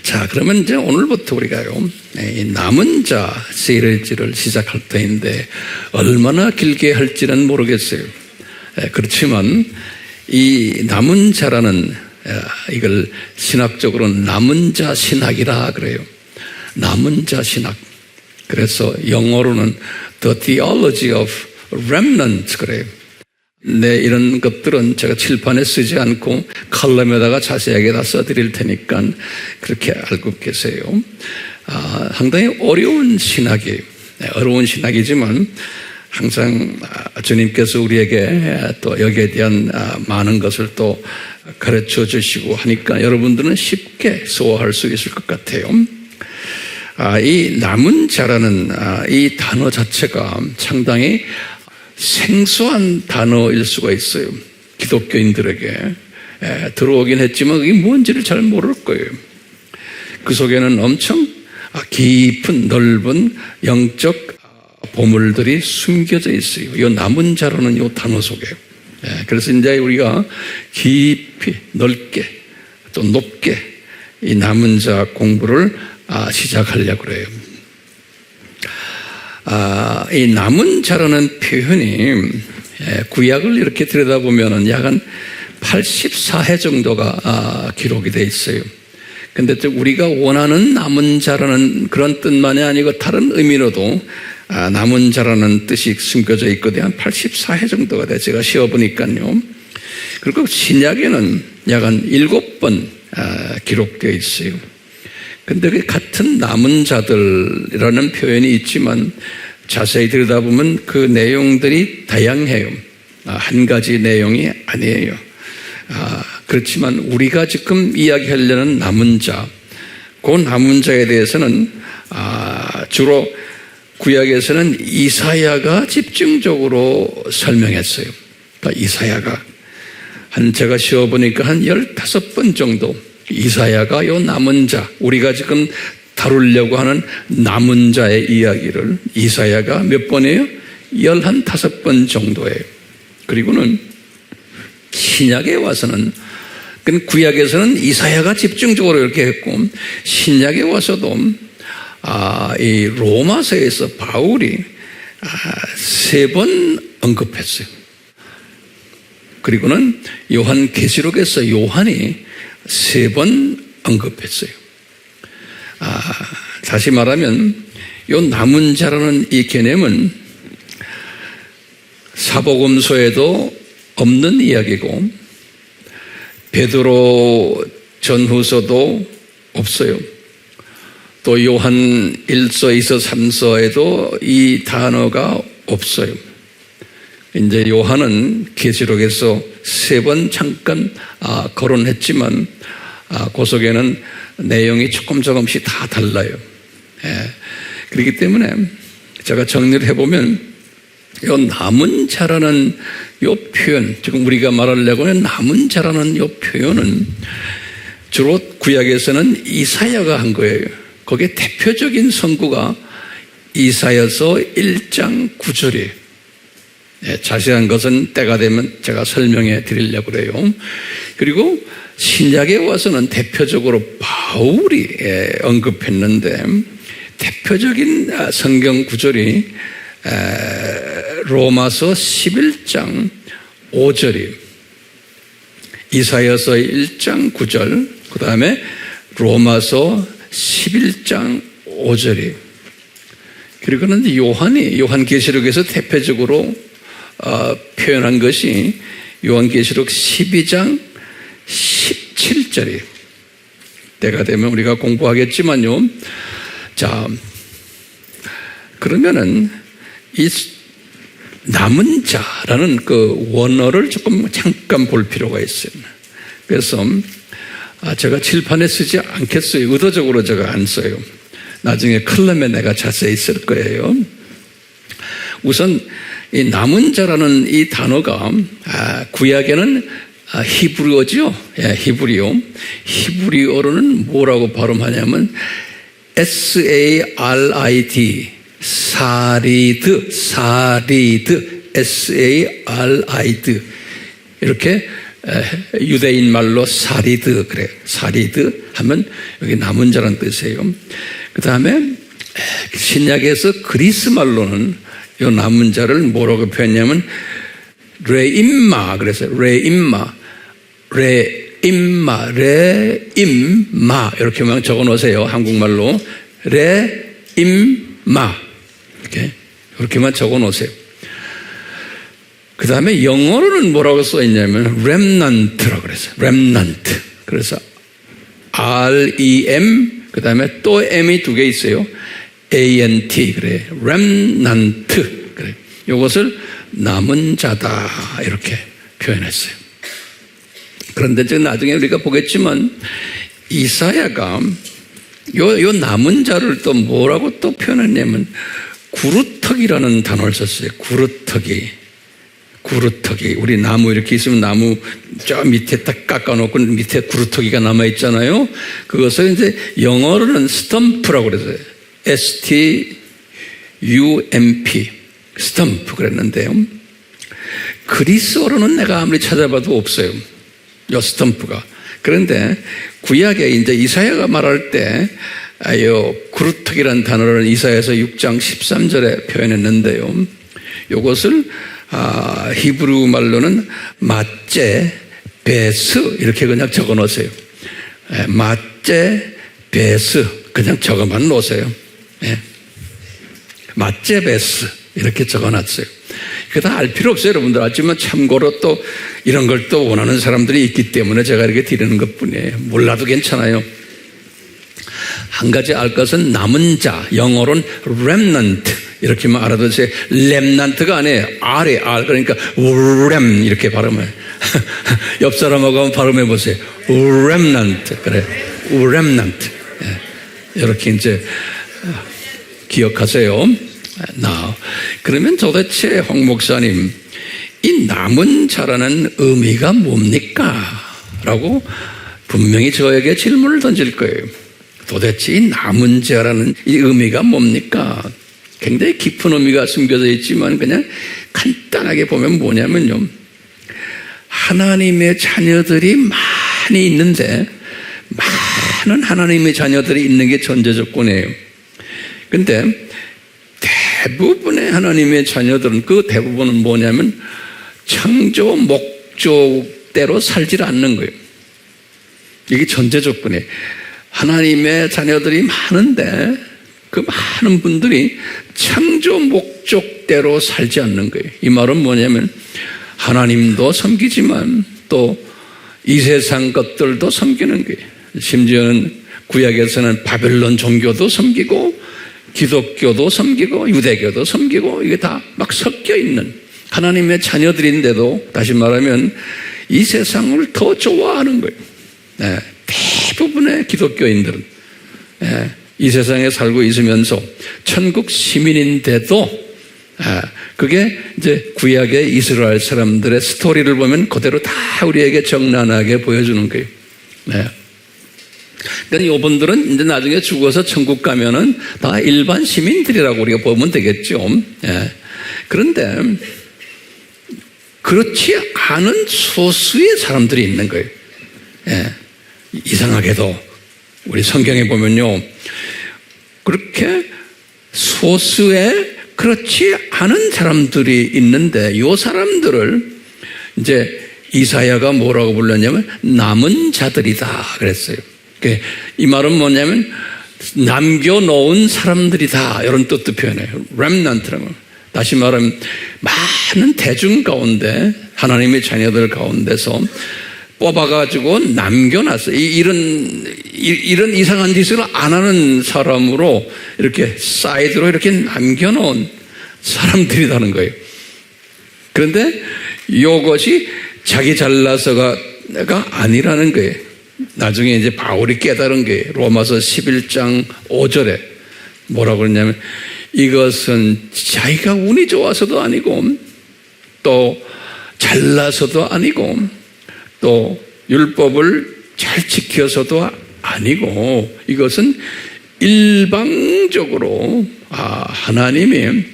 자, 그러면 이제 오늘부터 우리가요, 이 남은 자 시리즈를 시작할 터인데, 얼마나 길게 할지는 모르겠어요. 그렇지만, 이 남은 자라는, 이걸 신학적으로 남은 자 신학이라 그래요. 남은 자 신학. 그래서 영어로는 The Theology of Remnants 그래요. 네, 이런 것들은 제가 칠판에 쓰지 않고 칼럼에다가 자세하게 다 써드릴 테니까 그렇게 알고 계세요. 상당히 어려운 신학이에요. 어려운 신학이지만 항상 주님께서 우리에게 또 여기에 대한 많은 것을 또 가르쳐 주시고 하니까 여러분들은 쉽게 소화할 수 있을 것 같아요. 이 남은 자라는 이 단어 자체가 상당히 생소한 단어일 수가 있어요. 기독교인들에게 들어오긴 했지만 그게 뭔지를 잘 모를 거예요. 그 속에는 엄청 깊은 넓은 영적 보물들이 숨겨져 있어요. 이 남은 자라는 이 단어 속에. 그래서 이제 우리가 깊이 넓게 또 높게 이 남은 자 공부를 시작하려고 그래요. 이 남은 자라는 표현이 구약을 이렇게 들여다보면 약 한 84회 정도가 기록이 되어 있어요. 근데 우리가 원하는 남은 자라는 그런 뜻만이 아니고 다른 의미로도 남은 자라는 뜻이 숨겨져 있거든요. 한 84회 정도가 돼요. 제가 쉬어보니까요. 그리고 신약에는 약 한 7번 기록되어 있어요. 근데 그 같은 남은 자들이라는 표현이 있지만 자세히 들여다보면 그 내용들이 다양해요. 한 가지 내용이 아니에요. 그렇지만 우리가 지금 이야기하려는 남은 자, 그 남은 자에 대해서는 주로 구약에서는 이사야가 집중적으로 설명했어요. 그러니까 이사야가 제가 쉬어보니까 한 15번 정도 이사야가 요 남은 자, 우리가 지금 다루려고 하는 남은 자의 이야기를 이사야가 몇 번이에요? 15번 정도예요. 그리고는 신약에 와서는, 구약에서는 이사야가 집중적으로 이렇게 했고, 신약에 와서도 이 로마서에서 바울이 3번 언급했어요. 그리고는 요한계시록에서 요한이 3번 언급했어요. 다시 말하면 요 남은 자라는 이 개념은 사복음서에도 없는 이야기고 베드로 전후서도 없어요. 또 요한 1서, 2서, 3서에도 이 단어가 없어요. 이제 요한은 계시록에서 3번 잠깐 거론했지만 그 속에는 내용이 조금씩 다 달라요. 그렇기 때문에 제가 정리를 해보면 이 남은 자라는 이 표현, 지금 우리가 말하려고 하는 남은 자라는 이 표현은 주로 구약에서는 이사야가 한 거예요. 거기에 대표적인 선구가 이사야서 1장 9절이에요. 자세한 것은 때가 되면 제가 설명해 드리려고 그래요. 그리고 신약에 와서는 대표적으로 바울이 언급했는데 대표적인 성경 구절이 로마서 11장 5절이에요. 이사야서 1장 9절, 그 다음에 로마서 11장 5절이에요. 그리고는 요한계시록에서 대표적으로 표현한 것이 요한계시록 12장 17절이에요. 때가 되면 우리가 공부하겠지만요. 자, 그러면은 이 남은 자라는 그 원어를 조금 잠깐 볼 필요가 있어요. 그래서 제가 칠판에 쓰지 않겠어요. 의도적으로 제가 안 써요. 나중에 컬럼에 내가 자세히 쓸 거예요. 우선 이 남은 자라는 이 단어가 구약에는 히브리어죠. 히브리어. 히브리어로는 뭐라고 발음하냐면 S-A-R-I-D, 사리드, S-A-R-I-D. 이렇게 유대인 말로 사리드 그래요. 사리드 하면 여기 남은 자라는 뜻이에요. 그 다음에 신약에서 그리스 말로는 이 남은 자를 뭐라고 표현했냐면 레임마 그랬어요. 레임마 이렇게만 적어 놓으세요. 한국말로 레임마 이렇게만 적어 놓으세요. 그 다음에 영어로는 뭐라고 써 있냐면 remnant라고 그랬어요. remnant. 그래서 REM 그 다음에 또 M이 두 개 있어요. ANT 그래. remnant 그래. 이것을 남은 자다 이렇게 표현했어요. 그런데 나중에 우리가 보겠지만 이사야가 요 남은 자를 또 뭐라고 또 표현했냐면 구루터기라는 단어를 썼어요. 구루터기. 우리 나무 이렇게 있으면 나무 저 밑에 딱 깎아놓고 밑에 구루터기가 남아있잖아요. 그것을 이제 영어로는 스텀프라고 그랬어요. STUMP. 스탬프 그랬는데요. 그리스어로는 내가 아무리 찾아봐도 없어요. 요 스탬프가. 그런데 구약에 이제 이사야가 말할 때 요 구루터기라는 단어를 이사야서 6장 13절에 표현했는데요. 요것을 히브리 말로는 마째 베스 이렇게 그냥 적어 놓으세요. 마째 베스 그냥 적어만 놓으세요. 마째 베스 이렇게 적어놨어요. 그거 다 알 필요 없어요. 여러분들 알지만 참고로 또 이런 걸 또 원하는 사람들이 있기 때문에 제가 이렇게 드리는 것뿐이에요. 몰라도 괜찮아요. 한 가지 알 것은 남은 자, 영어로는 remnant 이렇게만 알아두세요. 렘난트가 아니에요. R에 R 그러니까 rem 이렇게 발음해요. 옆 사람하고 한번 발음해 보세요. remnant 그래. remnant 이렇게 이제 기억하세요. 그러면 도대체 홍 목사님 이 남은 자라는 의미가 뭡니까? 라고 분명히 저에게 질문을 던질 거예요. 도대체 이 남은 자라는 이 의미가 뭡니까? 굉장히 깊은 의미가 숨겨져 있지만 그냥 간단하게 보면 뭐냐면요, 하나님의 자녀들이 많이 있는데 많은 하나님의 자녀들이 있는 게 전제 조건이에요. 근데 대부분의 하나님의 자녀들은 그 대부분은 뭐냐면 창조 목적대로 살지 않는 거예요. 이게 전제 조건이에요. 하나님의 자녀들이 많은데 그 많은 분들이 창조 목적대로 살지 않는 거예요. 이 말은 뭐냐면 하나님도 섬기지만 또 이 세상 것들도 섬기는 거예요. 심지어는 구약에서는 바벨론 종교도 섬기고 기독교도 섬기고 유대교도 섬기고 이게 다 막 섞여 있는 하나님의 자녀들인데도 다시 말하면 이 세상을 더 좋아하는 거예요. 대부분의 기독교인들은 이 세상에 살고 있으면서 천국 시민인데도 그게 이제 구약의 이스라엘 사람들의 스토리를 보면 그대로 다 우리에게 정난하게 보여주는 거예요. 그러니까 이분들은 이제 나중에 죽어서 천국 가면은 다 일반 시민들이라고 우리가 보면 되겠죠. 그런데 그렇지 않은 소수의 사람들이 있는 거예요. 이상하게도 우리 성경에 보면요, 그렇게 소수의 그렇지 않은 사람들이 있는데 이 사람들을 이제 이사야가 뭐라고 불렀냐면 남은 자들이다 그랬어요. 이 말은 뭐냐면 남겨놓은 사람들이다 이런 뜻도 표현해요. remnant라고. 다시 말하면 많은 대중 가운데 하나님의 자녀들 가운데서 뽑아가지고 남겨놨어요. 이런 이상한 짓을 안 하는 사람으로 이렇게 사이드로 이렇게 남겨놓은 사람들이라는 거예요. 그런데 이것이 자기 잘나서가 아니라는 거예요. 나중에 이제 바울이 깨달은 게 로마서 11장 5절에 뭐라고 그러냐면 이것은 자기가 운이 좋아서도 아니고 또 잘나서도 아니고 또 율법을 잘 지켜서도 아니고 이것은 일방적으로 하나님이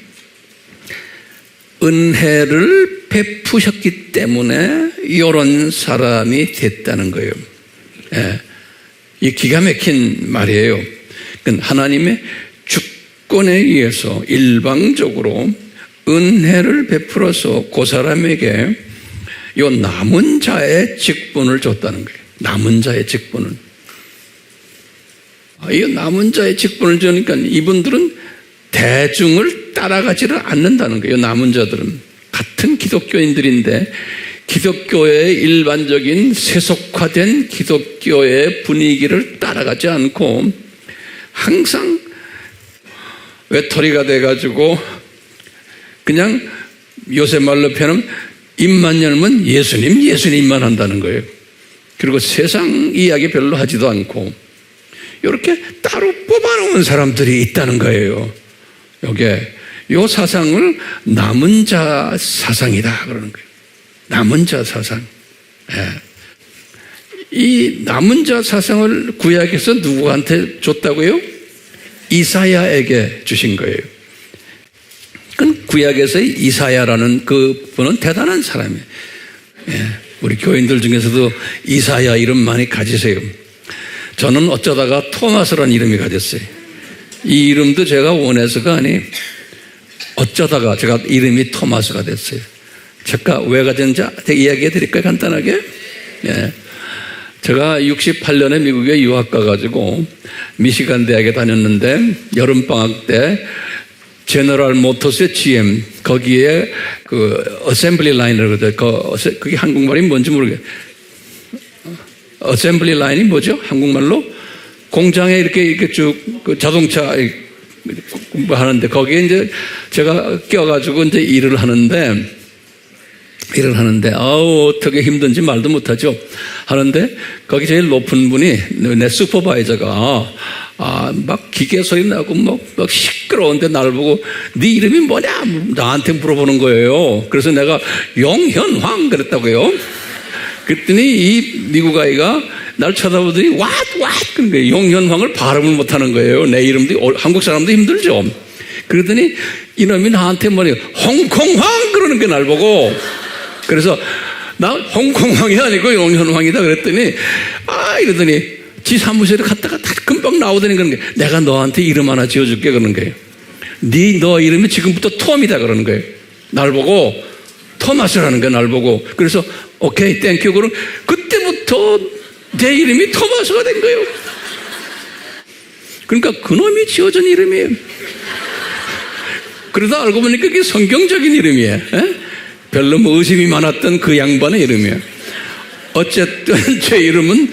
은혜를 베푸셨기 때문에 이런 사람이 됐다는 거예요. 이 기가 막힌 말이에요. 하나님의 주권에 의해서 일방적으로 은혜를 베풀어서 그 사람에게 요 남은 자의 직분을 줬다는 거예요. 남은 자의 직분을. 이 남은 자의 직분을 주니까 이분들은 대중을 따라가지를 않는다는 거예요. 남은 자들은 같은 기독교인들인데 기독교의 일반적인 세속화된 기독교의 분위기를 따라가지 않고 항상 외톨이가 돼가지고 그냥 요새 말로 표현하면 입만 열면 예수님만 한다는 거예요. 그리고 세상 이야기 별로 하지도 않고 이렇게 따로 뽑아놓은 사람들이 있다는 거예요. 요게 요 사상을 남은 자 사상이다 그러는 거예요. 남은 자 사상. 이 남은 자 사상을 구약에서 누구한테 줬다고요? 이사야에게 주신 거예요. 구약에서의 이사야라는 그 분은 대단한 사람이에요. 우리 교인들 중에서도 이사야 이름 많이 가지세요. 저는 어쩌다가 토마스라는 이름이 가졌어요. 이 이름도 제가 원해서가 아니 어쩌다가 제가 이름이 토마스가 됐어요. 제가 왜 가졌는지 이야기해 드릴까요? 간단하게. 제가 68년에 미국에 유학 가가지고 미시간 대학에 다녔는데 여름방학 때 제너럴 모터스의 GM 거기에 그 어셈블리 라인이라고 그러죠. 그게 한국말이 뭔지 모르겠어요. 어셈블리 라인이 뭐죠? 한국말로 공장에 이렇게 쭉 그 자동차 공부하는데 거기에 이제 제가 껴가지고 이제 일을 하는데 어떻게 힘든지 말도 못하죠. 하는데 거기 제일 높은 분이 내 슈퍼바이저가 막 기계 소리 나고 막 시끄러운데 나를 보고 네 이름이 뭐냐 나한테 물어보는 거예요. 그래서 내가 용현황 그랬다고요. 그랬더니 이 미국 아이가 날 쳐다보더니 what 그런 거예요. 용현황을 발음을 못하는 거예요. 내 이름도 한국 사람도 힘들죠. 그러더니 이놈이 나한테 뭐래요 홍콩황 그러는 게 날 보고. 그래서 나 홍콩황이 아니고 용현황이다 그랬더니 이러더니 지 사무실에 갔다가 다 금방 나오더니 그런 게 내가 너한테 이름 하나 지어줄게 그러는 거예요. 너 이름이 지금부터 톰이다 그러는 거예요. 날 보고 토마스라는 거예요. 날 보고. 그래서 오케이 땡큐 그럼 그때부터 내 이름이 토마스가 된 거예요. 그러니까 그놈이 지어준 이름이에요. 그러다 알고 보니까 그게 성경적인 이름이에요. 별로 의심이 많았던 그 양반의 이름이에요. 어쨌든 제 이름은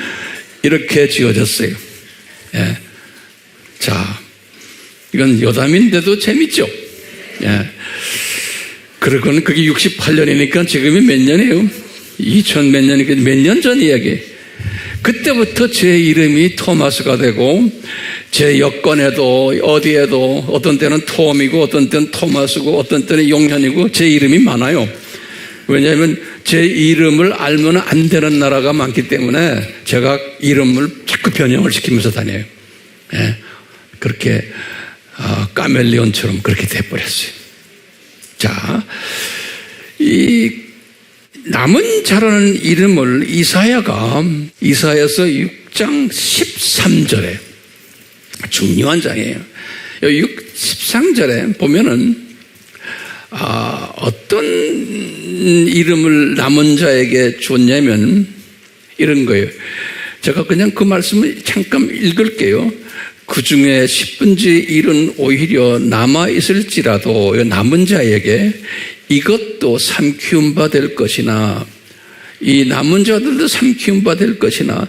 이렇게 지어졌어요. 자, 이건 여담인데도 재밌죠? 그러고는 그게 68년이니까 지금이 몇 년이에요? 2000 몇 년이니까 몇 년 전 이야기. 그때부터 제 이름이 토마스가 되고 제 여권에도 어디에도 어떤 때는 톰이고 어떤 때는 토마스고 어떤 때는 용현이고 제 이름이 많아요. 왜냐하면 제 이름을 알면 안 되는 나라가 많기 때문에 제가 이름을 자꾸 변형을 시키면서 다녀요. 그렇게 카멜레온처럼 그렇게 돼버렸어요. 자, 이 남은 자라는 이름을 이사야서 6장 13절에 중요한 장이에요. 13절에 보면은 어떤 이름을 남은 자에게 줬냐면 이런 거예요. 제가 그냥 그 말씀을 잠깐 읽을게요. 그 중에 10분의 1은 오히려 남아있을지라도 남은 자에게 이것도 삼키움 바 될 것이나 이 남은 자들도 삼키움 바 될 것이나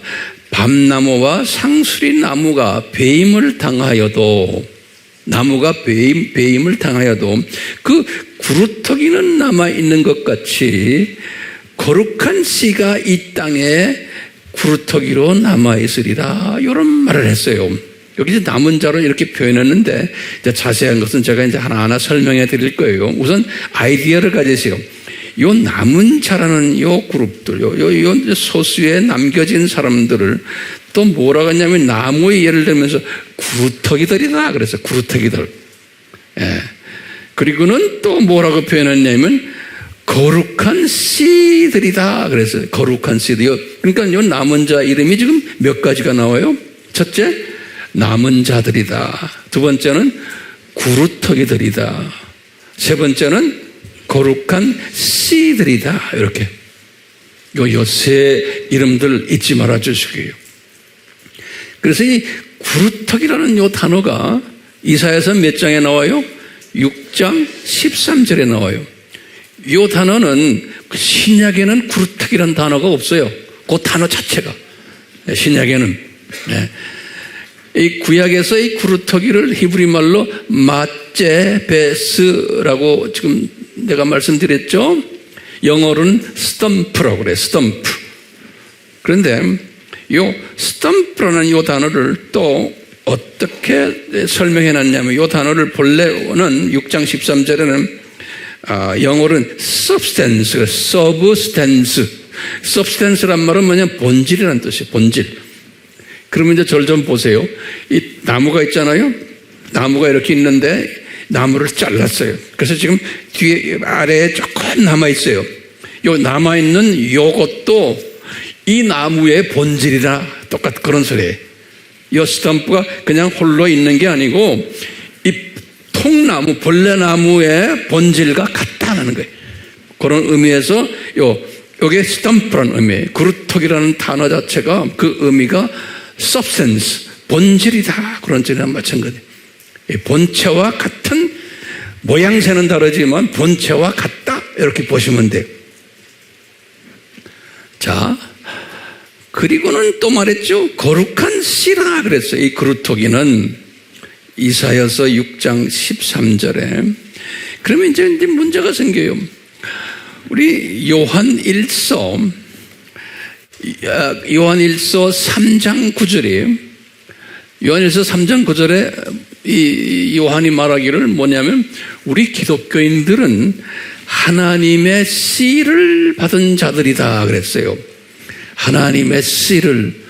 밤나무와 상수리 나무가 배임을 당하여도 나무가 배임을 당하여도 그 구루터기는 남아있는 것 같이 거룩한 씨가 이 땅에 구루터기로 남아있으리라 이런 말을 했어요. 여기 이제 남은 자로 이렇게 표현했는데 이제 자세한 것은 제가 이제 하나하나 설명해 드릴 거예요. 우선 아이디어를 가지세요. 요 남은 자라는 요 그룹들, 요 소수에 남겨진 사람들을 또 뭐라고 했냐면 나무의 예를 들면서 구루터기들이다 그래서 구루터기들. 그리고는 또 뭐라고 표현했냐면 거룩한 씨들이다 그래서 거룩한 씨들. 그러니까 요 남은 자 이름이 지금 몇 가지가 나와요? 첫째, 남은 자들이다. 두 번째는 구루터기들이다. 세 번째는 거룩한 씨들이다. 이렇게 요 세 이름들 잊지 말아 주시고요. 그래서 이 구루터기라는 요 단어가 이사야서 몇 장에 나와요? 6장 13절에 나와요. 요 단어는 신약에는 구루터기라는 단어가 없어요. 그 단어 자체가 신약에는. 네. 이 구약에서 이 구루터기를 히브리 말로 마제베스라고 지금 내가 말씀드렸죠. 영어로는 스탬프라고 그래요. 스탬프. 그런데 요 스탬프라는 요 단어를 또 어떻게 설명해 놨냐면 요 단어를 본래는 6장 13절에는 영어로는 substance란 말은 뭐냐면 본질이라는 뜻이에요. 본질. 그러면 이제 절 좀 보세요. 이 나무가 있잖아요. 나무가 이렇게 있는데 나무를 잘랐어요. 그래서 지금 뒤에 아래에 조금 남아있어요. 요 남아있는 요것도 이 나무의 본질이라 똑같은 그런 소리예요. 이 스탬프가 그냥 홀로 있는 게 아니고 이 통나무, 벌레나무의 본질과 같다는 거예요. 그런 의미에서 요게 스탬프라는 의미예요. 구루터기라는 단어 자체가 그 의미가 substance, 본질이다. 그런 뜻이랑 마찬가지예요. 본체와 같은 모양새는 다르지만 본체와 같다. 이렇게 보시면 돼요. 자, 그리고는 또 말했죠. 거룩한 씨라 그랬어요. 이 구루터기는 이사야서 6장 13절에. 그러면 이제 문제가 생겨요. 우리 요한 1서 3장 9절에 요한 1서 3장 9절에 이 요한이 말하기를 뭐냐면 우리 기독교인들은 하나님의 씨를 받은 자들이다 그랬어요. 하나님의 씨를.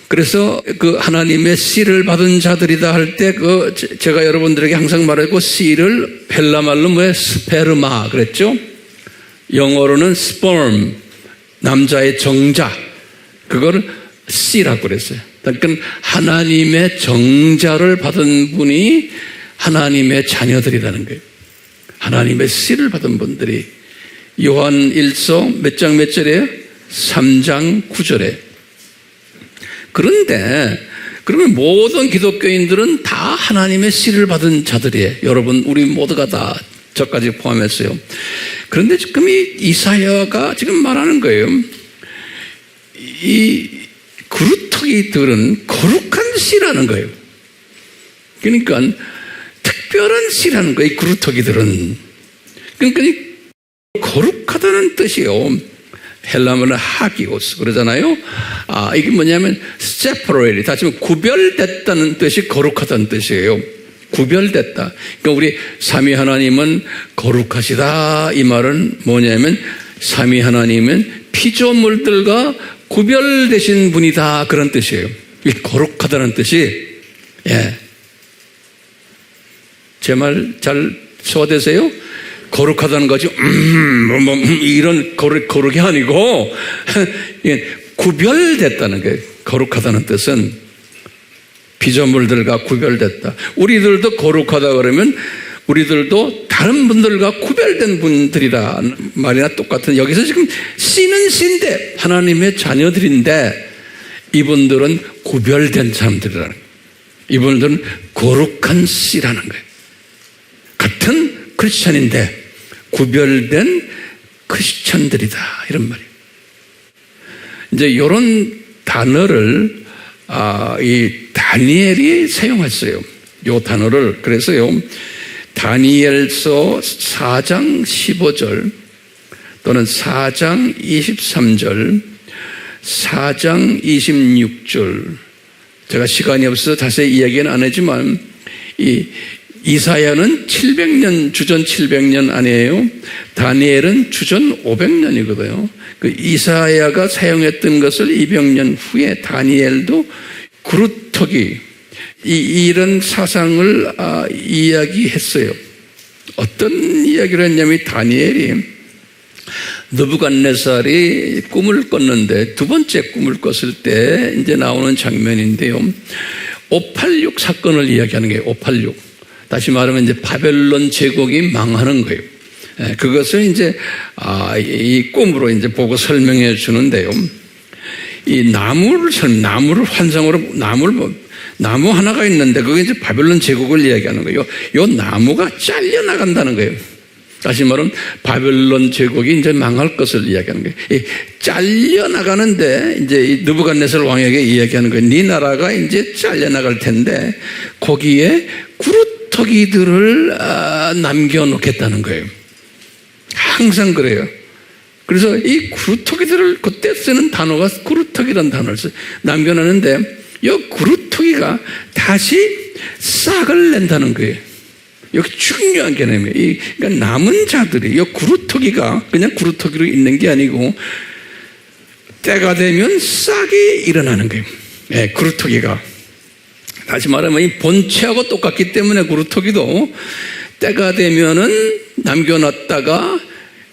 그래서 그 하나님의 씨를 받은 자들이다 할 때 제가 여러분들에게 항상 말하고 씨를 헬라말로 뭐예요? 스페르마 그랬죠? 영어로는 sperm, 남자의 정자. 그거를 씨라고 그랬어요. 그러니까 하나님의 정자를 받은 분이 하나님의 자녀들이라는 거예요. 하나님의 씨를 받은 분들이 요한 1서 몇 장 몇 절이에요? 3장 9절에. 그런데 그러면 모든 기독교인들은 다 하나님의 씨를 받은 자들이에요. 여러분 우리 모두가 다 저까지 포함했어요. 그런데 지금 이사야가 지금 말하는 거예요. 이 구루터기들은 거룩한 씨라는 거예요. 그러니까 특별한 씨라는 거예요. 이 구루터기들은. 그러니까 거룩하다는 뜻이요. 헬라말은 하기오스 그러잖아요. 이게 뭐냐면 separate, 다시 말해 구별됐다는 뜻이 거룩하다는 뜻이에요. 구별됐다. 그러니까 우리 삼위 하나님은 거룩하시다. 이 말은 뭐냐면 삼위 하나님은 피조물들과 구별되신 분이다. 그런 뜻이에요. 이 거룩하다는 뜻이. 예. 제 말 잘 소화되세요? 거룩하다는 거지. 이런 거룩이 아니고 구별됐다는 거예요. 거룩하다는 뜻은 피조물들과 구별됐다. 우리들도 거룩하다 그러면 우리들도 다른 분들과 구별된 분들이라 말이나 똑같은. 여기서 지금 씨는 씨인데 하나님의 자녀들인데 이분들은 구별된 사람들이라는 거예요. 이분들은 거룩한 씨라는 거예요. 같은 크리스천인데 구별된 크리스천들이다. 이런 말이에요. 이제 이런 단어를 이 다니엘이 사용했어요. 이 단어를. 그래서요, 다니엘서 4장 15절 또는 4장 23절, 4장 26절. 제가 시간이 없어서 자세히 이야기는 안 하지만 이사야는 700년, 주전 700년 아니에요. 다니엘은 주전 500년이거든요. 그 이사야가 사용했던 것을 200년 후에 다니엘도 구루터기, 이런 사상을 이야기했어요. 어떤 이야기를 했냐면 다니엘이 느부갓네살이 꿈을 꿨는데 두 번째 꿈을 꿨을 때 이제 나오는 장면인데요. 586 사건을 이야기하는 거예요. 586. 다시 말하면 이제 바벨론 제국이 망하는 거예요. 그것을 이제 이 꿈으로 이제 보고 설명해 주는데요. 이 나무를 환상으로 나무 하나가 있는데 그게 이제 바벨론 제국을 이야기하는 거예요. 이 나무가 잘려 나간다는 거예요. 다시 말하면 바벨론 제국이 이제 망할 것을 이야기하는 거예요. 이 잘려 나가는데 이제 이 느부갓네살 왕에게 이야기하는 거예요. 네 나라가 이제 잘려 나갈 텐데 거기에 구루터기들을 남겨놓겠다는 거예요. 항상 그래요. 그래서 이 구루터기들을 그때 쓰는 단어가 구루터기라는 단어를 써요. 남겨놓는데 이 구루터기가 다시 싹을 낸다는 거예요. 여기 중요한 개념이에요. 그러니까 남은 자들이 이 구루터기가 그냥 구루터기로 있는 게 아니고 때가 되면 싹이 일어나는 거예요. 네, 구루터기가. 다시 말하면 이 본체하고 똑같기 때문에 구루터기도 때가 되면은 남겨놨다가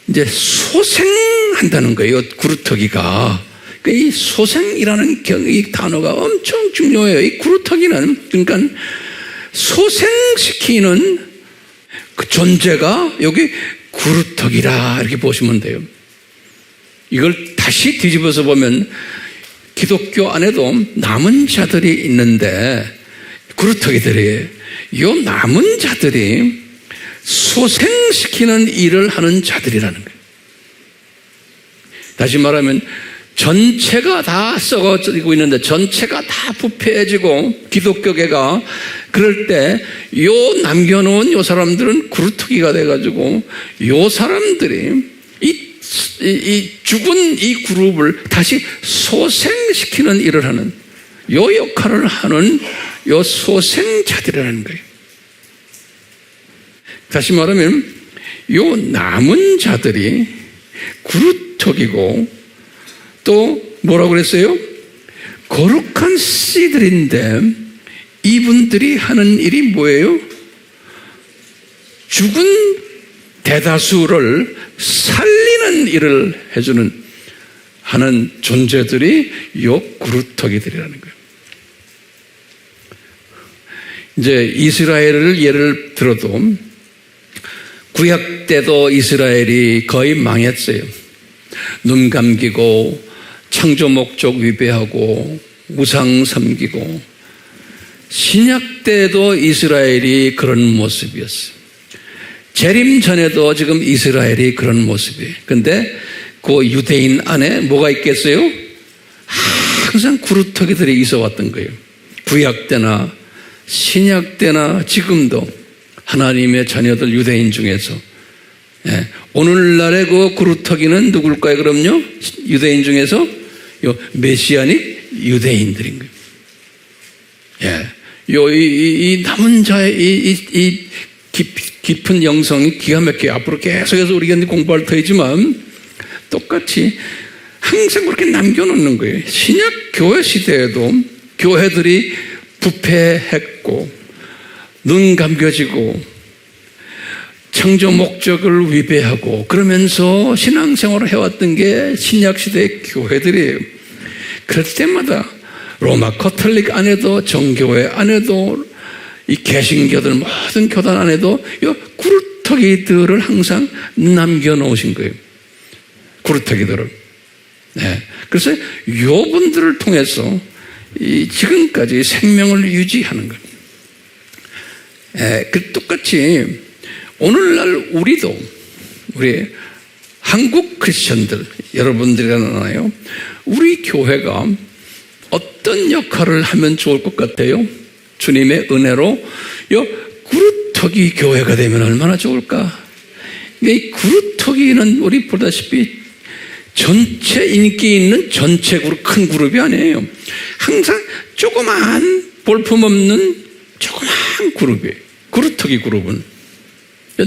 이제 소생한다는 거예요. 구루터기가. 이 소생이라는 이 단어가 엄청 중요해요. 이 구루터기는 그러니까 소생시키는 그 존재가 여기 구루터기라 이렇게 보시면 돼요. 이걸 다시 뒤집어서 보면 기독교 안에도 남은 자들이 있는데 구루터기들이에요. 이 남은 자들이 소생시키는 일을 하는 자들이라는 거예요. 다시 말하면 전체가 다 썩어지고 있는데 전체가 다 부패해지고 기독교계가 그럴 때 요 남겨놓은 요 사람들은 구루터기가 돼가지고 요 사람들이 이 죽은 이 그룹을 다시 소생시키는 일을 하는 요 역할을 하는 요 소생자들이라는 거예요. 다시 말하면 요 남은 자들이 구루터기고 또 뭐라고 그랬어요? 거룩한 씨들인데 이분들이 하는 일이 뭐예요? 죽은 대다수를 살리는 일을 해주는 하는 존재들이 요 구루터기들이라는 거예요. 이제 이스라엘을 예를 들어도 구약 때도 이스라엘이 거의 망했어요. 눈 감기고 창조 목적 위배하고 우상 섬기고 신약 때도 이스라엘이 그런 모습이었어요. 재림 전에도 지금 이스라엘이 그런 모습이에요. 근데 그 유대인 안에 뭐가 있겠어요? 항상 구루터기들이 있어 왔던 거예요. 구약 때나 신약 때나 지금도 하나님의 자녀들 유대인 중에서 오늘날의 그 구루터기는 누굴까요? 그럼요? 유대인 중에서 요 메시아닉 유대인들인 거예요. 이 남은 자의 이 깊은 영성이 기가 막히게 앞으로 계속해서 우리가 공부할 터이지만 똑같이 항상 그렇게 남겨놓는 거예요. 신약 교회 시대에도 교회들이 부패했고 눈 감겨지고 창조 목적을 위배하고 그러면서 신앙생활을 해왔던 게 신약시대의 교회들이에요. 그럴 때마다 로마 카톨릭 안에도 정교회 안에도 이 개신교들 모든 교단 안에도 이 구루터기들을 항상 남겨놓으신 거예요. 구루터기들을. 그래서 요 분들을 통해서 지금까지 생명을 유지하는 거예요. 똑같이 오늘날 우리도 우리 한국 크리스천들 여러분들이 아나요? 우리 교회가 어떤 역할을 하면 좋을 것 같아요? 주님의 은혜로 구루터기 교회가 되면 얼마나 좋을까? 이 구루터기는 우리 보다시피 전체 인기 있는 전체 그룹, 큰 그룹이 아니에요. 항상 조그만 볼품없는 조그만 그룹이에요. 구루터기 그룹은.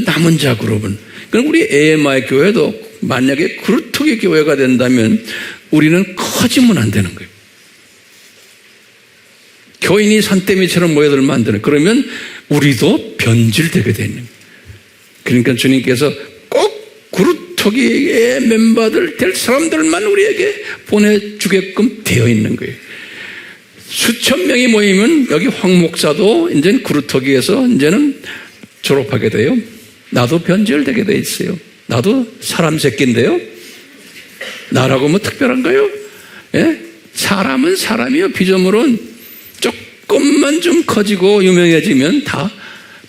남은 자 그룹은. 그럼 우리 AMI 교회도 만약에 구루터기 교회가 된다면 우리는 커지면 안 되는 거예요. 교인이 산더미처럼 모여들면 안 되는. 그러면 우리도 변질되게 되는. 그러니까 주님께서 꼭 구루터기 그루터기의 멤버들 될 사람들만 우리에게 보내주게끔 되어 있는 거예요. 수천 명이 모이면 여기 황 목사도 이제는 그루터기에서 이제는 졸업하게 돼요. 나도 변절되게 돼 있어요. 나도 사람 새끼인데요. 나라고 뭐 특별한가요? 예? 사람은 사람이요. 피조물은 조금만 좀 커지고 유명해지면 다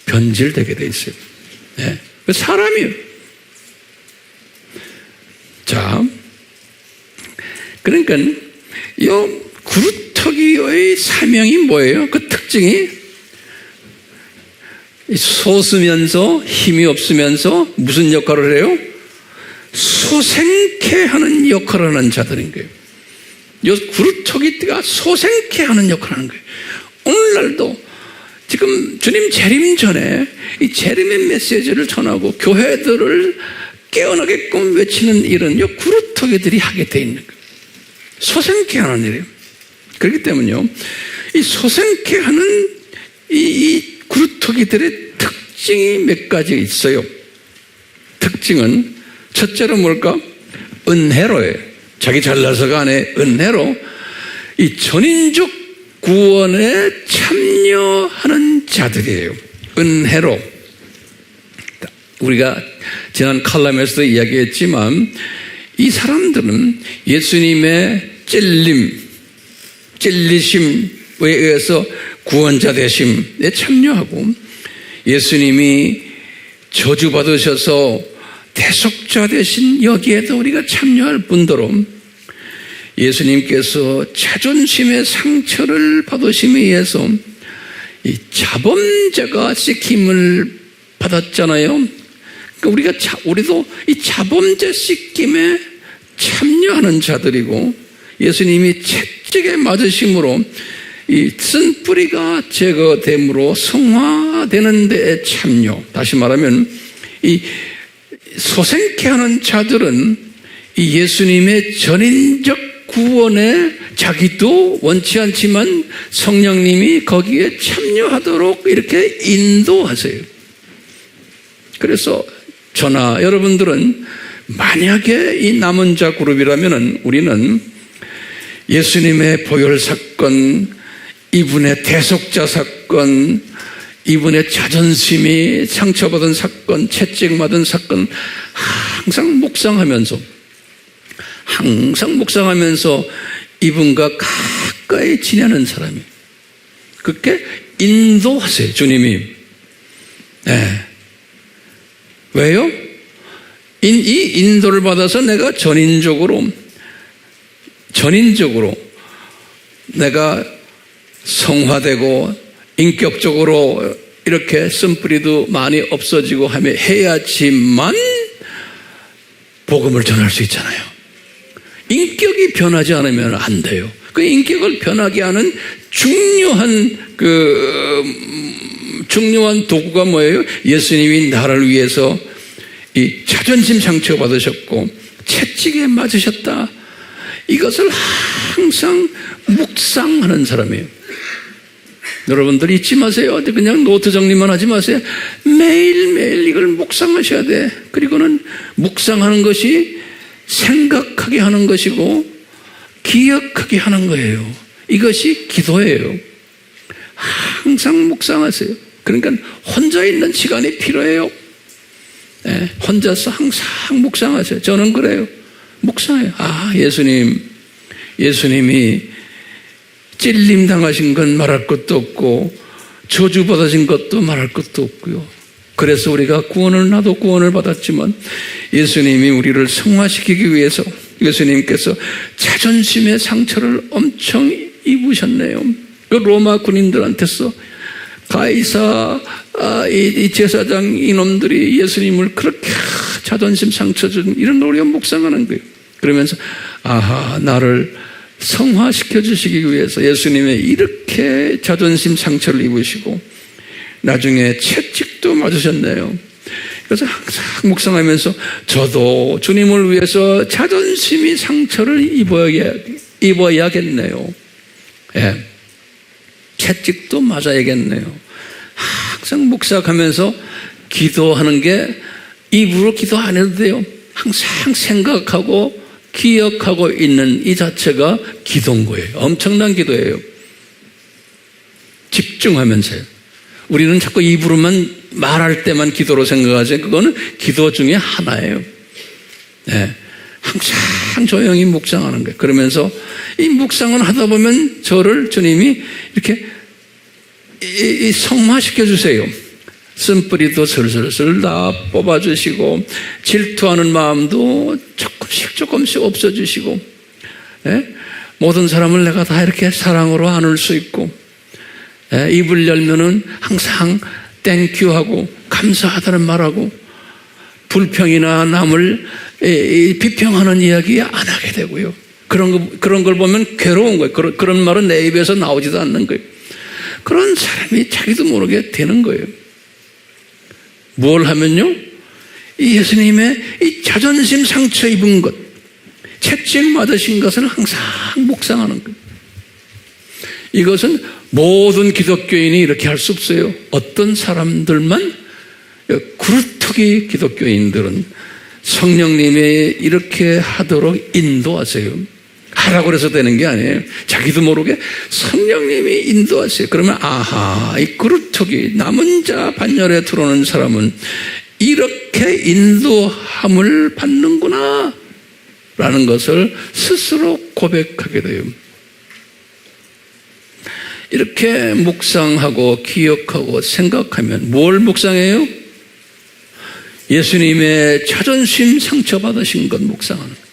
변질되게 돼 있어요. 예? 사람이요. 자, 그러니까 이 그루터기의 사명이 뭐예요? 그 특징이 소수면서 힘이 없으면서 무슨 역할을 해요? 소생케 하는 역할을 하는 자들인 거예요. 이 그루터기가 소생케 하는 역할을 하는 거예요. 오늘날도 지금 주님 재림 전에 이 재림의 메시지를 전하고 교회들을 깨어나게끔 외치는 일은 이 그루터기들이 하게 돼 있는 거예요. 소생케 하는 일이에요. 그렇기 때문에요, 이 소생케 하는 이 그루터기들의 특징이 몇 가지 있어요. 특징은 첫째로 뭘까? 은혜로예요. 자기 잘나서가 아니에요. 은혜로 이 전인적 구원에 참여하는 자들이에요. 은혜로. 우리가 지난 칼럼에서도 이야기했지만 이 사람들은 예수님의 찔리심에 의해서 구원자 되심에 참여하고, 예수님이 저주받으셔서 대속자 되신 여기에도 우리가 참여할 뿐더러 예수님께서 자존심의 상처를 받으심에 의해서 이 자범죄가 씻김을 받았잖아요. 그러니까 우리도 이 자범죄 씻김에 참여하는 자들이고, 예수님이 채찍에 맞으심으로 이 쓴 뿌리가 제거됨으로 성화되는 데에 참여. 다시 말하면 이 소생케 하는 자들은 이 예수님의 전인적 구원에 자기도 원치 않지만 성령님이 거기에 참여하도록 이렇게 인도하세요. 그래서 저나 여러분들은 만약에 이 남은 자 그룹이라면 우리는 예수님의 보혈 사건, 이분의 대속자 사건, 이분의 자존심이 상처받은 사건, 채찍맞은 사건 항상 묵상하면서 이분과 가까이 지내는 사람이에요. 그렇게 인도하세요, 주님이. 네. 왜요? 이 인도를 받아서 내가 전인적으로 내가 성화되고 인격적으로 이렇게 쓴뿌리도 많이 없어지고 하며 해야지만 복음을 전할 수 있잖아요. 인격이 변하지 않으면 안 돼요. 그 인격을 변하게 하는 중요한 도구가 뭐예요? 예수님이 나를 위해서 이 자존심 상처 받으셨고 채찍에 맞으셨다. 이것을 항상 묵상하는 사람이에요. 여러분들 잊지 마세요. 그냥 노트 정리만 하지 마세요. 매일매일 이걸 묵상하셔야 돼. 그리고는 묵상하는 것이 생각하게 하는 것이고 기억하게 하는 거예요. 이것이 기도예요. 항상 묵상하세요. 그러니까 혼자 있는 시간이 필요해요. 네, 혼자서 항상 묵상하세요. 저는 그래요. 묵상해요. 예수님이 찔림 당하신 건 말할 것도 없고 저주받으신 것도 말할 것도 없고요. 그래서 우리가 나도 구원을 받았지만 예수님이 우리를 성화시키기 위해서 예수님께서 자존심의 상처를 엄청 입으셨네요. 그 로마 군인들한테서 가이사 이 제사장 이놈들이 예수님을 그렇게 자존심 상처 준 이런 걸 우리가 묵상하는 거예요. 그러면서 나를 성화시켜 주시기 위해서 예수님이 이렇게 자존심 상처를 입으시고 나중에 채찍도 맞으셨네요. 그래서 항상 묵상하면서 저도 주님을 위해서 자존심이 상처를 입어야겠네요. 예. 채찍도 맞아야겠네요. 항상 묵상하면서 기도하는 게 입으로 기도 안 해도 돼요. 항상 생각하고 기억하고 있는 이 자체가 기도인 거예요. 엄청난 기도예요. 집중하면서요. 우리는 자꾸 입으로만 말할 때만 기도로 생각하지 그거는 기도 중에 하나예요. 네. 항상 조용히 묵상하는 거예요. 그러면서 이 묵상을 하다 보면 저를 주님이 이렇게 성화시켜 주세요. 쓴뿌리도 슬슬슬 다 뽑아주시고 질투하는 마음도 조금씩 없어주시고, 예? 모든 사람을 내가 다 이렇게 사랑으로 안을 수 있고, 예? 입을 열면은 항상 땡큐하고 감사하다는 말하고 불평이나 남을 비평하는 이야기 안 하게 되고요. 그런 걸 보면 괴로운 거예요. 그런 말은 내 입에서 나오지도 않는 거예요. 그런 사람이 자기도 모르게 되는 거예요. 뭘 하면요? 이 예수님의 이 자존심 상처 입은 것, 채찍 맞으신 것을 항상 묵상하는 거예요. 이것은 모든 기독교인이 이렇게 할 수 없어요. 어떤 사람들만, 구루터기 기독교인들은 성령님이 이렇게 하도록 인도하세요. 하라고 해서 되는 게 아니에요. 자기도 모르게 성령님이 인도하세요. 그러면 아하, 이 그루터기 남은 자 반열에 들어오는 사람은 이렇게 인도함을 받는구나 라는 것을 스스로 고백하게 돼요. 이렇게 묵상하고 기억하고 생각하면 뭘 묵상해요? 예수님의 자존심 상처받으신 것 묵상하는 거예요.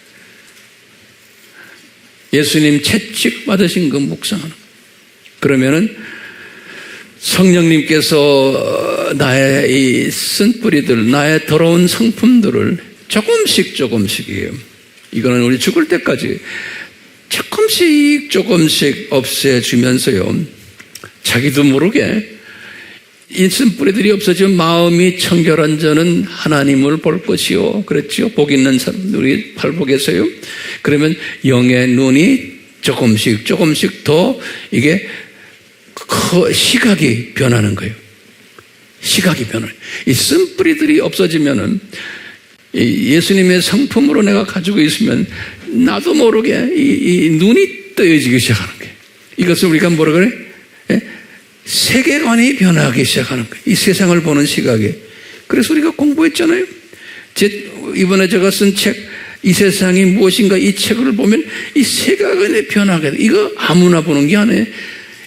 예수님 채찍 받으신 것 묵상하는 거예요. 그러면은 성령님께서 나의 이 쓴뿌리들, 나의 더러운 성품들을 조금씩이에요. 이거는 우리 죽을 때까지 조금씩 없애주면서요. 자기도 모르게 이 쓴뿌리들이 없어지면 마음이 청결한 자는 하나님을 볼 것이요. 그랬죠. 복 있는 사람, 우리 팔복에서요. 그러면 영의 눈이 조금씩 더 이게 시각이 변하는 거예요. 시각이 변해요. 이 쓴뿌리들이 없어지면은 예수님의 성품으로 내가 가지고 있으면 나도 모르게 이 눈이 떠여지기 시작하는 거예요. 이것을 우리가 뭐라 그래? 세계관이 변하기 시작하는 거예요. 이 세상을 보는 시각이. 그래서 우리가 공부했잖아요. 이번에 제가 쓴 책, 이 세상이 무엇인가, 이 책을 보면 이 세계관이 변하게 돼. 이거 아무나 보는 게 아니에요.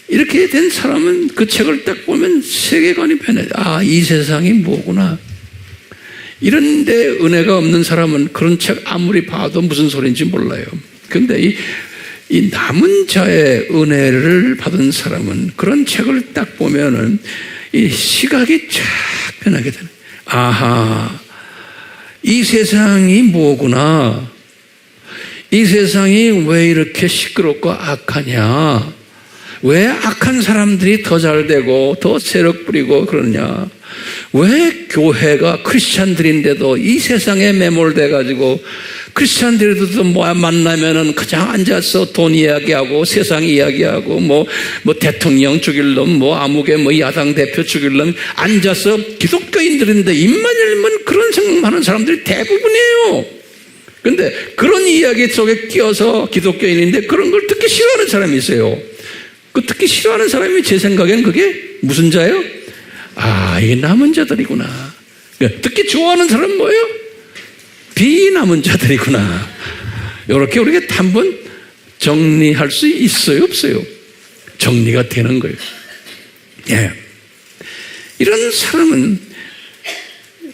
이렇게 된 사람은 그 책을 딱 보면 세계관이 변해. 아, 이 세상이 뭐구나. 이런데 은혜가 없는 사람은 그런 책 아무리 봐도 무슨 소리인지 몰라요. 그런데 이 남은 자의 은혜를 받은 사람은 그런 책을 딱 보면은 이 시각이 쫙 변하게 되는. 아하, 이 세상이 뭐구나. 이 세상이 왜 이렇게 시끄럽고 악하냐. 왜 악한 사람들이 더 잘되고 더 세력 부리고 그러냐. 왜 교회가 크리스찬들인데도 이 세상에 매몰돼가지고 크리스찬들도 뭐 만나면은 그냥 앉아서 돈 이야기하고 세상 이야기하고 뭐 대통령 죽일 놈, 뭐 아무개 뭐 야당 대표 죽일 놈 앉아서 기독교인들인데 입만 열면 그런 생각하는 사람들이 대부분이에요. 근데 그런 이야기 속에 끼어서 기독교인인데 그런 걸 듣기 싫어하는 사람이 있어요. 그 듣기 싫어하는 사람이 제 생각엔 그게 무슨 자예요? 아, 이게 남은 자들이구나. 듣기 좋아하는 사람은 뭐예요? 비남은 자들이구나. 이렇게 우리가 한번 정리할 수 있어요, 없어요? 정리가 되는 거예요. 예. 이런 사람은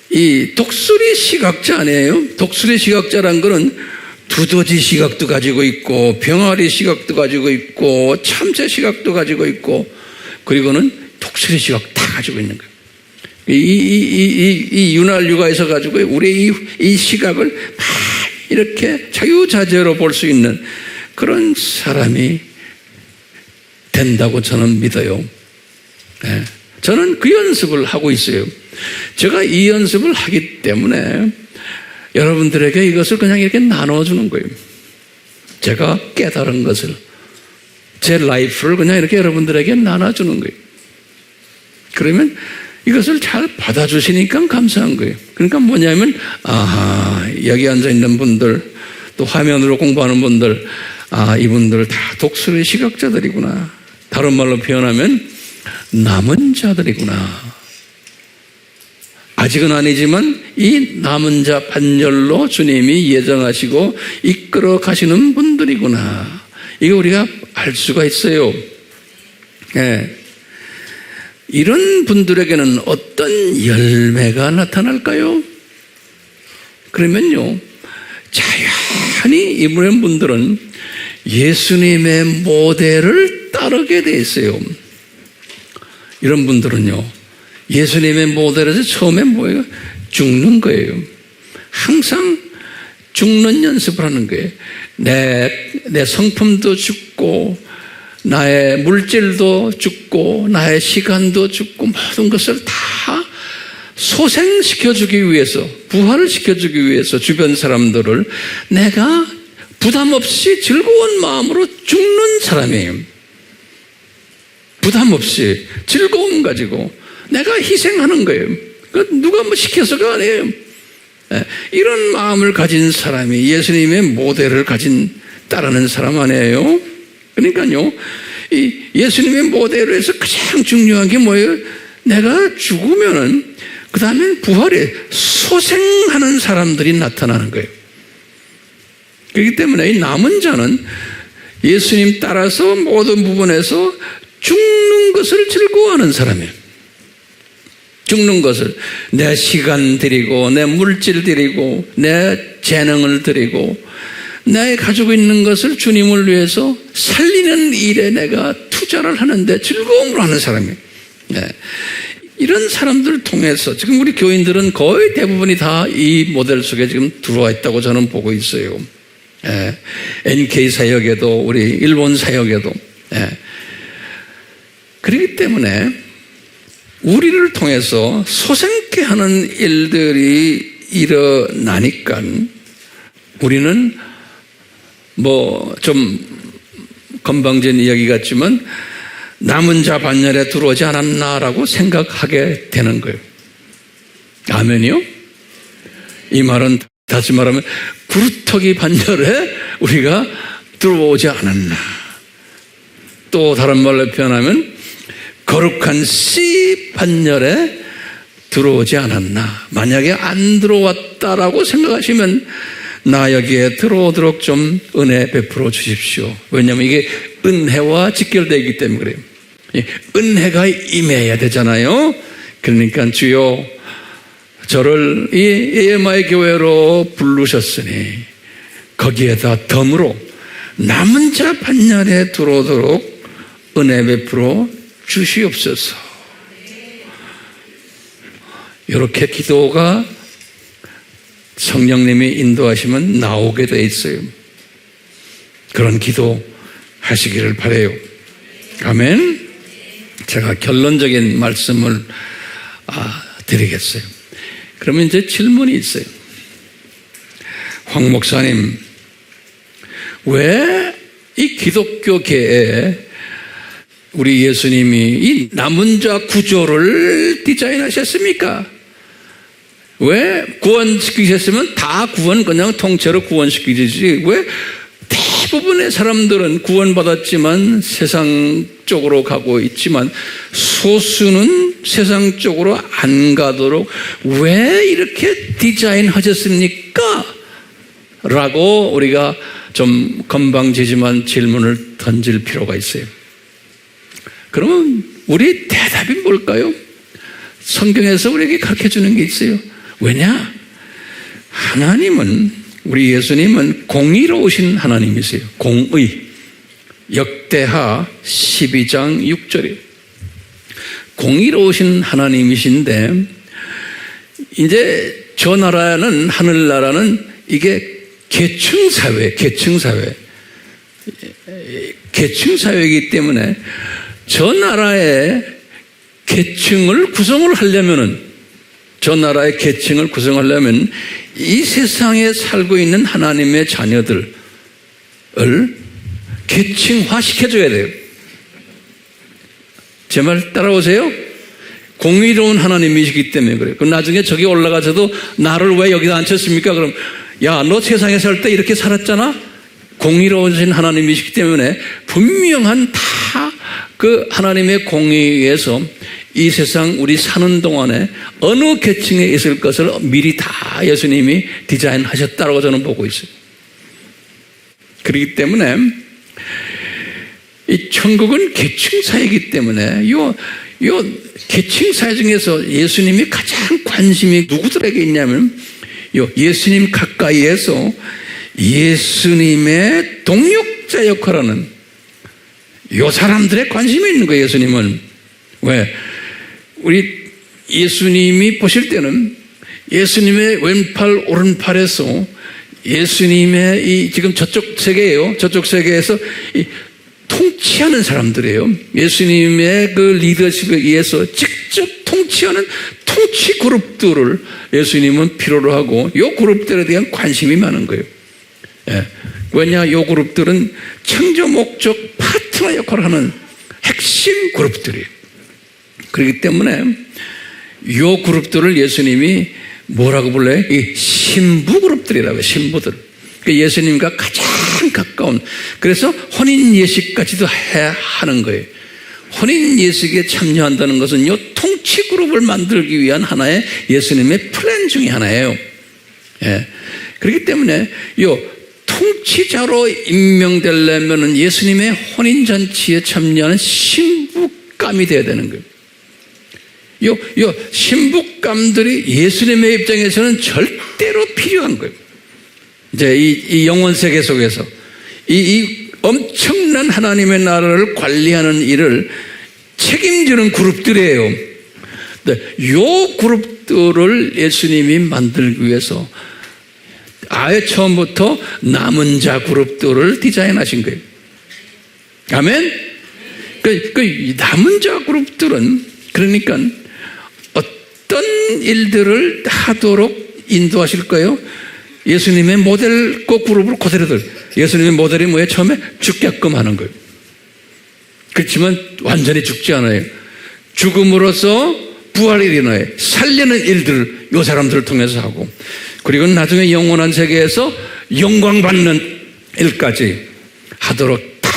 이 독수리 시각자 아니에요? 독수리 시각자란 거는 두더지 시각도 가지고 있고 병아리 시각도 가지고 있고 참새 시각도 가지고 있고 그리고는 독수리 시각 다 가지고 있는 거예요. 이 윤활유가에서 가지고 우리 이 시각을 막 이렇게 자유자재로 볼 수 있는 그런 사람이 된다고 저는 믿어요. 네. 저는 그 연습을 하고 있어요. 제가 이 연습을 하기 때문에 여러분들에게 이것을 그냥 이렇게 나눠주는 거예요. 제가 깨달은 것을, 제 라이프를 그냥 이렇게 여러분들에게 나눠주는 거예요. 그러면 이것을 잘 받아주시니까 감사한 거예요. 그러니까 뭐냐면, 아하, 여기 앉아 있는 분들, 또 화면으로 공부하는 분들, 이분들 다 독수리 시각자들이구나. 다른 말로 표현하면 남은 자들이구나. 아직은 아니지만 이 남은 자 반열로 주님이 예정하시고 이끌어 가시는 분들이구나. 이거 우리가 알 수가 있어요. 네. 이런 분들에게는 어떤 열매가 나타날까요? 그러면요, 자연히 이런 분들은 예수님의 모델을 따르게 돼 있어요. 이런 분들은요, 예수님의 모델에서 처음에 뭐예요? 죽는 거예요. 항상 죽는 연습을 하는 거예요. 내 성품도 죽고, 나의 물질도 죽고, 나의 시간도 죽고, 모든 것을 다 소생시켜주기 위해서, 부활을 시켜주기 위해서 주변 사람들을 내가 부담 없이 즐거운 마음으로 죽는 사람이에요. 부담 없이 즐거움 가지고 내가 희생하는 거예요. 누가 뭐 시켜서가 아니에요. 이런 마음을 가진 사람이 예수님의 모델을 따르는 사람 아니에요? 그러니까요, 이 예수님의 모델로 해서 가장 중요한 게 뭐예요? 내가 죽으면은 그 다음에 부활에 소생하는 사람들이 나타나는 거예요. 그렇기 때문에 이 남은 자는 예수님 따라서 모든 부분에서 죽는 것을 즐거워하는 사람이에요. 죽는 것을 내 시간 드리고, 내 물질 드리고, 내 재능을 드리고, 내가 가지고 있는 것을 주님을 위해서 살리는 일에 내가 투자를 하는데 즐거움으로 하는 사람이에요. 네. 이런 사람들을 통해서 지금 우리 교인들은 거의 대부분이 다 이 모델 속에 지금 들어와 있다고 저는 보고 있어요. 네. NK 사역에도, 우리 일본 사역에도. 네. 그렇기 때문에 우리를 통해서 소생케 하는 일들이 일어나니까 우리는 뭐 좀 건방진 이야기 같지만 남은 자 반열에 들어오지 않았나라고 생각하게 되는 거예요. 아멘이요? 이 말은 다시 말하면 구루터기 반열에 우리가 들어오지 않았나. 또 다른 말로 표현하면 거룩한 씨 반열에 들어오지 않았나. 만약에 안 들어왔다라고 생각하시면 나 여기에 들어오도록 좀 은혜 베풀어 주십시오. 왜냐하면 이게 은혜와 직결되어 있기 때문에 그래요. 은혜가 임해야 되잖아요. 그러니까 주여 저를 이 AMI 교회로 부르셨으니 거기에다 덤으로 남은 자 반열에 들어오도록 은혜 베풀어 주시옵소서. 이렇게 기도가 성령님이 인도하시면 나오게 돼 있어요. 그런 기도 하시기를 바라요. 아멘. 제가 결론적인 말씀을 드리겠어요. 그러면 이제 질문이 있어요. 황 목사님, 왜 이 기독교계에 우리 예수님이 이 남은 자 구조를 디자인하셨습니까? 왜 구원시키셨으면 다 구원 그냥 통째로 구원시키지, 왜 대부분의 사람들은 구원받았지만 세상 쪽으로 가고 있지만 소수는 세상 쪽으로 안 가도록 왜 이렇게 디자인하셨습니까? 라고 우리가 좀 건방지지만 질문을 던질 필요가 있어요. 그러면 우리 대답이 뭘까요? 성경에서 우리에게 가르쳐주는 게 있어요. 왜냐? 하나님은, 우리 예수님은 공의로우신 하나님이세요. 공의. 역대하 12장 6절이에요. 공의로우신 하나님이신데 이제 저 나라는, 하늘나라는 이게 계층사회이기 때문에 저 나라의 계층을 구성을 하려면은, 저 나라의 계층을 구성하려면 이 세상에 살고 있는 하나님의 자녀들을 계층화 시켜줘야 돼요. 제 말 따라오세요? 공의로운 하나님이시기 때문에 그래요. 그럼 나중에 저기 올라가서도 나를 왜 여기다 앉혔습니까? 그럼 야, 너 세상에 살 때 이렇게 살았잖아? 공의로우신 하나님이시기 때문에 분명한 다 그 하나님의 공의에 의해서 이 세상 우리 사는 동안에 어느 계층에 있을 것을 미리 다 예수님이 디자인하셨다고 저는 보고 있어요. 그렇기 때문에 이 천국은 계층사이기 때문에 요 계층사회 중에서 예수님이 가장 관심이 누구들에게 있냐면 예수님 가까이에서 예수님의 동역자 역할하는 요 사람들의 관심이 있는 거예요. 예수님은 왜? 우리 예수님이 보실 때는 예수님의 왼팔 오른팔에서 예수님의 이 지금 저쪽 세계예요. 저쪽 세계에서 이 통치하는 사람들이에요. 예수님의 그 리더십에 의해서 직접 통치하는 통치 그룹들을 예수님은 필요로 하고 이 그룹들에 대한 관심이 많은 거예요. 예. 왜냐? 이 그룹들은 창조 목적 파트너 역할을 하는 핵심 그룹들이에요. 그렇기 때문에 이 그룹들을 예수님이 뭐라고 불러요? 이 신부 그룹들이라고 해요. 신부들. 예수님과 가장 가까운, 그래서 혼인 예식까지도 해야 하는 거예요. 혼인 예식에 참여한다는 것은 이 통치 그룹을 만들기 위한 하나의 예수님의 플랜 중에 하나예요. 예. 그렇기 때문에 이 통치자로 임명되려면 예수님의 혼인잔치에 참여하는 신부감이 되어야 되는 거예요. 요 신부감들이 예수님의 입장에서는 절대로 필요한 거예요. 이제 이 영원 세계 속에서 이 엄청난 하나님의 나라를 관리하는 일을 책임지는 그룹들이에요. 요 그룹들을 예수님이 만들기 위해서 아예 처음부터 남은 자 그룹들을 디자인하신 거예요. 아멘? 그 남은 자 그룹들은 그러니까 어떤 일들을 하도록 인도하실 거예요? 예수님의 모델 그 그룹을 그대로들. 예수님의 모델이 뭐예요? 처음에 죽게끔 하는 거예요. 그렇지만 완전히 죽지 않아요. 죽음으로써 부활이 일어나요. 살리는 일들을 이 사람들을 통해서 하고, 그리고 나중에 영원한 세계에서 영광 받는 일까지 하도록 딱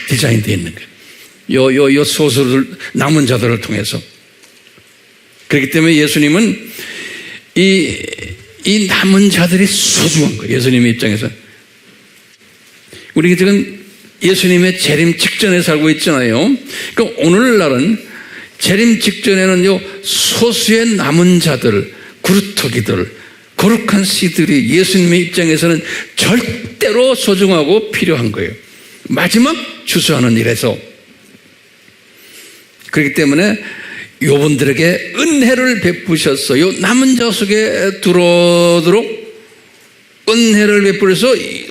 디자인되어 있는 거예요. 요 소수들, 남은 자들을 통해서. 그렇기 때문에 예수님은 이 남은 자들이 소중한 거예요. 예수님의 입장에서. 우리 지금 예수님의 재림 직전에 살고 있잖아요. 그러니까 오늘날은 재림 직전에는 요 소수의 남은 자들, 구루터기들, 거룩한 씨들이 예수님의 입장에서는 절대로 소중하고 필요한 거예요. 마지막 주소하는 일에서. 그렇기 때문에 요분들에게 은혜를 베푸셔서 요 남은 자 속에 들어오도록 은혜를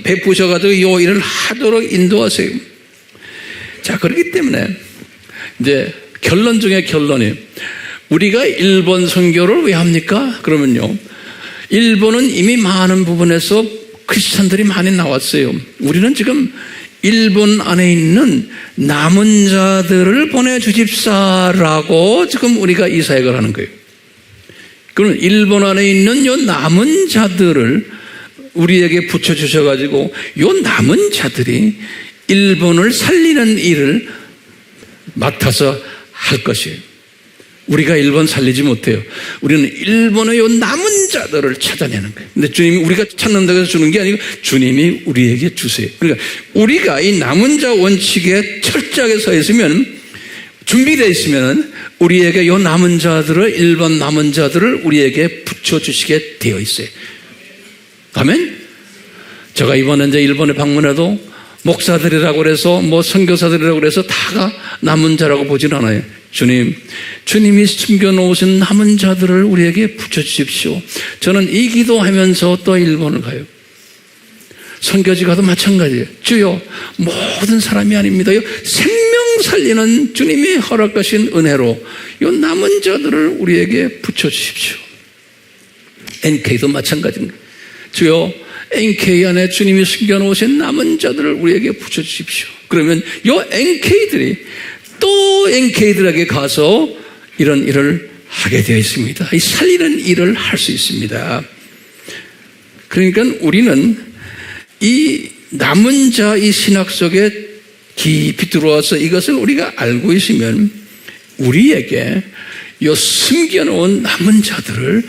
베푸셔가지고 요 일을 하도록 인도하세요. 자, 그렇기 때문에 이제 결론 중에 결론이, 우리가 일본 선교를 왜 합니까? 그러면요, 일본은 이미 많은 부분에서 크리스찬들이 많이 나왔어요. 우리는 지금 일본 안에 있는 남은 자들을 보내주십사라고 지금 우리가 이 사역을 하는 거예요. 그러면 일본 안에 있는 요 남은 자들을 우리에게 붙여주셔가지고 요 남은 자들이 일본을 살리는 일을 맡아서 할 것이에요. 우리가 일본 살리지 못해요. 우리는 일본의 요 남은 자들을 찾아내는 거예요. 근데 주님이 우리가 찾는다고 해서 주는 게 아니고 주님이 우리에게 주세요. 그러니까 우리가 이 남은 자 원칙에 철저하게 서 있으면, 준비되어 있으면 우리에게 요 남은 자들을, 일본 남은 자들을 우리에게 붙여주시게 되어 있어요. 아멘? 제가 이번에 이제 일본에 방문해도 목사들이라고 그래서 선교사들이라고 그래서 다가 남은 자라고 보진 않아요. 주님이 숨겨놓으신 남은 자들을 우리에게 붙여주십시오. 저는 이 기도하면서 또 일본을 가요. 선교지 가도 마찬가지예요. 주여, 모든 사람이 아닙니다요, 생명 살리는 주님이 허락하신 은혜로 이 남은 자들을 우리에게 붙여주십시오. NK도 마찬가지입니다. 주여, NK 안에 주님이 숨겨놓으신 남은 자들을 우리에게 붙여주십시오. 그러면 이 NK들이 또 NK들에게 가서 이런 일을 하게 되어 있습니다. 이 살리는 일을 할 수 있습니다. 그러니까 우리는 이 남은 자 이 신학 속에 깊이 들어와서 이것을 우리가 알고 있으면 우리에게 이 숨겨놓은 남은 자들을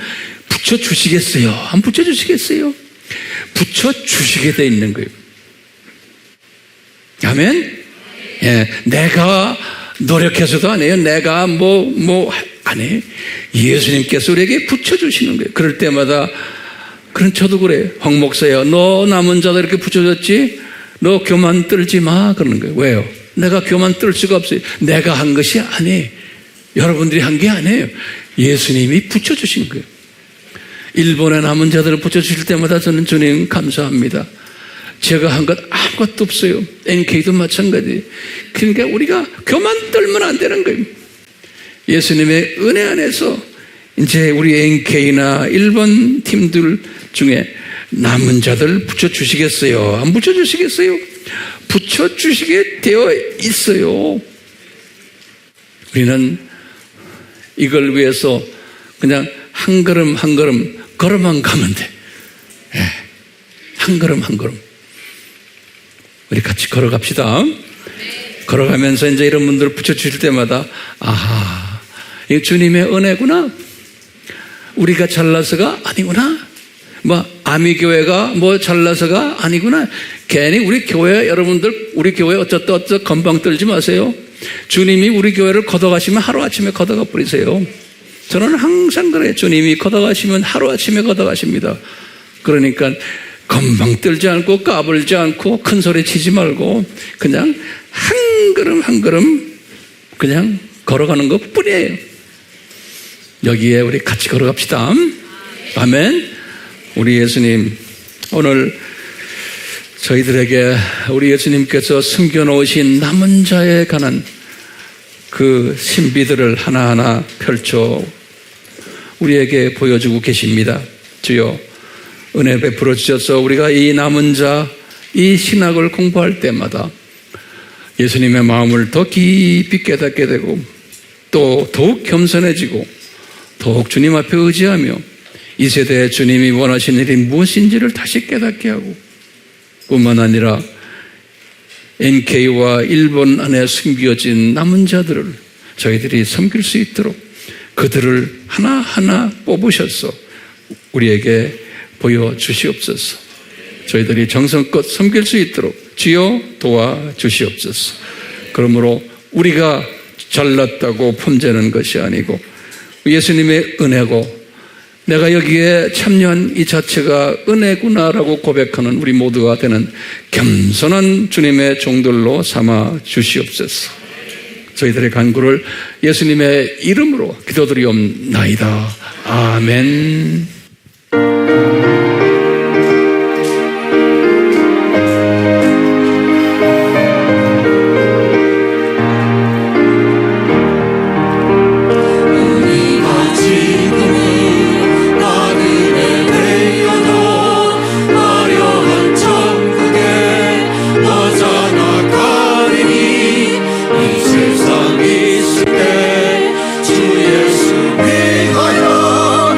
붙여주시겠어요? 안 붙여주시겠어요? 붙여주시게 돼 있는 거예요. 아멘? 예, 내가 노력해서도 안 해요. 내가 안 해요. 예수님께서 우리에게 붙여주시는 거예요. 그럴 때마다, 그런 저도 그래요. 황 목사야, 너 남은 자들 이렇게 붙여줬지? 너 교만 떨지 마. 그러는 거예요. 왜요? 내가 교만 떨 수가 없어요. 내가 한 것이 아니에요. 여러분들이 한 게 아니에요. 예수님이 붙여주신 거예요. 일본의 남은 자들을 붙여주실 때마다 저는 주님 감사합니다. 제가 한 것 아무것도 없어요. NK도 마찬가지. 그러니까 우리가 교만 떨면 안 되는 거예요. 예수님의 은혜 안에서 이제 우리 NK나 일본 팀들 중에 남은 자들 붙여주시겠어요? 안 붙여주시겠어요? 붙여주시게 되어 있어요. 우리는 이걸 위해서 그냥 한 걸음 한 걸음 걸어만 가면 돼. 한 걸음 한 걸음. 우리 같이 걸어갑시다. 걸어가면서 이제 이런 분들을 붙여주실 때마다, 아하, 이게 주님의 은혜구나. 우리가 잘나서가 아니구나. 아미교회가 잘나서가 아니구나. 괜히 우리 교회 여러분들, 우리 교회 어쩌다 건방 떨지 마세요. 주님이 우리 교회를 걷어가시면 하루아침에 걷어가 버리세요. 저는 항상 그래요. 주님이 걷어가시면 하루아침에 걷어가십니다. 그러니까 건방 떨지 않고 까불지 않고 큰 소리 치지 말고 그냥 한 걸음 한 걸음 그냥 걸어가는 것 뿐이에요. 여기에 우리 같이 걸어갑시다. 아멘. 우리 예수님, 오늘 저희들에게 우리 예수님께서 숨겨놓으신 남은 자에 관한 그 신비들을 하나하나 펼쳐 우리에게 보여주고 계십니다. 주여, 은혜 베풀어 주셔서 우리가 이 남은 자, 이 신학을 공부할 때마다 예수님의 마음을 더 깊이 깨닫게 되고 또 더욱 겸손해지고 더욱 주님 앞에 의지하며 이 세대에 주님이 원하시는 일이 무엇인지를 다시 깨닫게 하고 뿐만 아니라 NK와 일본 안에 숨겨진 남은 자들을 저희들이 섬길 수 있도록 그들을 하나하나 뽑으셔서 우리에게 보여주시옵소서. 저희들이 정성껏 섬길 수 있도록 주여 도와주시옵소서. 그러므로 우리가 잘났다고 폼재는 것이 아니고 예수님의 은혜고 내가 여기에 참여한 이 자체가 은혜구나라고 고백하는 우리 모두가 되는 겸손한 주님의 종들로 삼아 주시옵소서. 저희들의 간구를 예수님의 이름으로 기도드리옵나이다. 아멘. 주 예수 위하여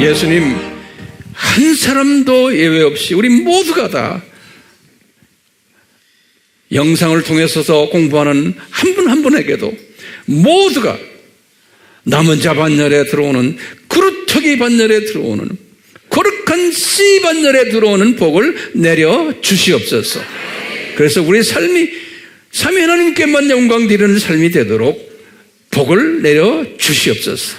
예수님 한 사람도 예외 없이 우리 모두가 다 영상을 통해서 공부하는 한 분 한 분에게도 모두가 남은 자 반열에 들어오는 그루터기 반열에 들어오는 거룩한 씨 반열에 들어오는 복을 내려 주시옵소서. 그래서 우리 삶이 삼위 하나님께만 영광 드리는 삶이 되도록 복을 내려 주시옵소서.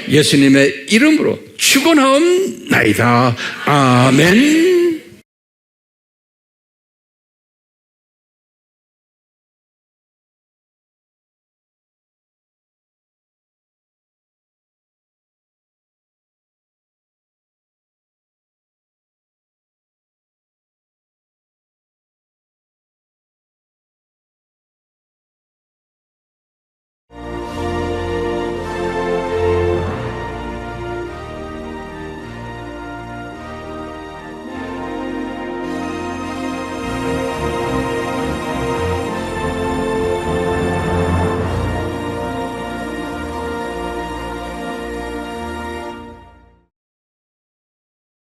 예수님의 이름으로 축원하옵나이다. 아멘.